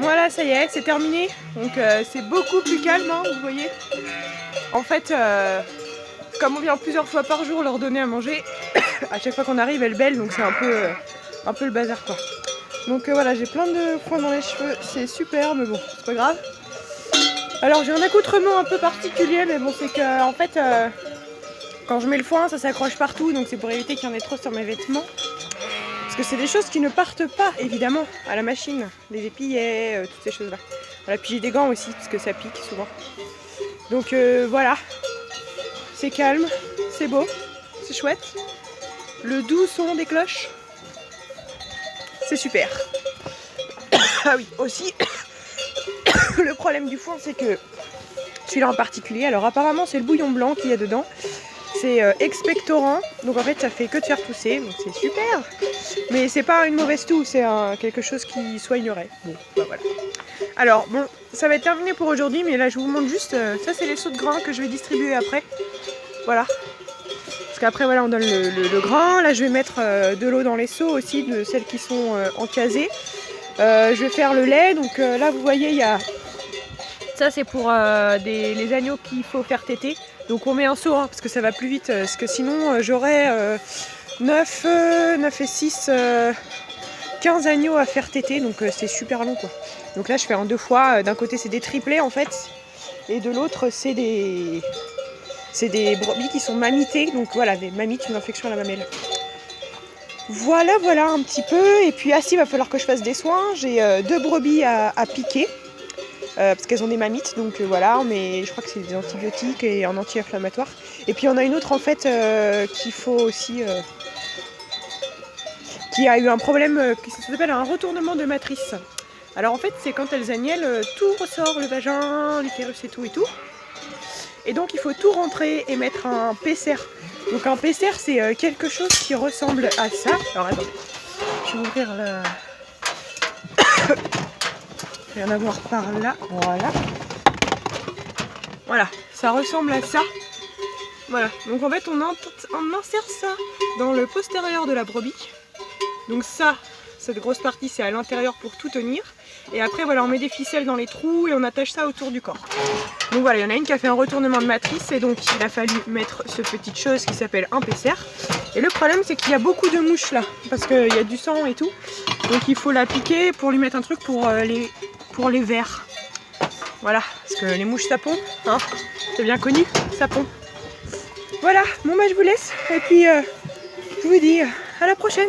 Voilà, ça y est, c'est terminé. Donc c'est beaucoup plus calme, hein, vous voyez. En fait, comme on vient plusieurs fois par jour leur donner à manger, à chaque fois qu'on arrive, elles bêlent, donc c'est un peu le bazar, quoi. Donc voilà, j'ai plein de foin dans les cheveux, c'est super, mais bon, c'est pas grave. Alors j'ai un accoutrement un peu particulier, mais bon, c'est que en fait, quand je mets le foin, ça s'accroche partout, donc c'est pour éviter qu'il y en ait trop sur mes vêtements. Parce que c'est des choses qui ne partent pas, évidemment, à la machine. Les épillets, toutes ces choses-là. Voilà, puis j'ai des gants aussi, parce que ça pique souvent. Donc voilà, c'est calme, c'est beau, c'est chouette. Le doux son des cloches, c'est super. Ah oui, aussi, le problème du foin, c'est que celui-là en particulier, alors apparemment c'est le bouillon blanc qu'il y a dedans. C'est expectorant, donc en fait ça fait que de faire tousser, donc c'est super. Mais c'est pas une mauvaise toux, c'est quelque chose qui soignerait. Bon, bah voilà. Alors bon, ça va être terminé pour aujourd'hui, mais là je vous montre juste, ça c'est les seaux de grains que je vais distribuer après. Voilà. Parce qu'après voilà, on donne le grain. Là je vais mettre de l'eau dans les seaux aussi, de celles qui sont encasées. Je vais faire le lait, donc là vous voyez il y a... Ça c'est pour les agneaux qu'il faut faire téter. Donc on met un seau, hein, parce que ça va plus vite, parce que sinon j'aurais 9 et 6, 15 agneaux à faire téter, donc c'est super long, quoi. Donc là je fais en 2 fois, d'un côté c'est des triplés en fait, et de l'autre c'est des brebis qui sont mamitées, donc voilà, des mamites, une infection à la mamelle. Voilà un petit peu, et puis il va falloir que je fasse des soins, j'ai 2 brebis à piquer. Parce qu'elles ont des mammites, donc voilà, mais je crois que c'est des antibiotiques et un anti-inflammatoire. Et puis on a une autre en fait qu'il faut aussi, qui a eu un problème qui s'appelle un retournement de matrice. Alors en fait c'est quand elles agnellent, tout ressort, le vagin, l'utérus et tout. Et donc il faut tout rentrer et mettre un Pesser. Donc un Pesser c'est quelque chose qui ressemble à ça. Alors attendez, je vais ouvrir la... Rien à voir par là, voilà, ça ressemble à ça. Voilà, donc en fait on insère ça dans le postérieur de la brebis. Donc ça, cette grosse partie c'est à l'intérieur pour tout tenir. Et après voilà, on met des ficelles dans les trous et on attache ça autour du corps. Donc voilà, il y en a une qui a fait un retournement de matrice et donc il a fallu mettre ce petite chose qui s'appelle un Pesser. Et le problème c'est qu'il y a beaucoup de mouches là, parce qu'il y a du sang et tout. Donc il faut la piquer pour lui mettre un truc pour les vers. Voilà, parce que les mouches ça pond, hein, c'est bien connu, ça pond. Voilà, bon bah je vous laisse et puis je vous dis à la prochaine.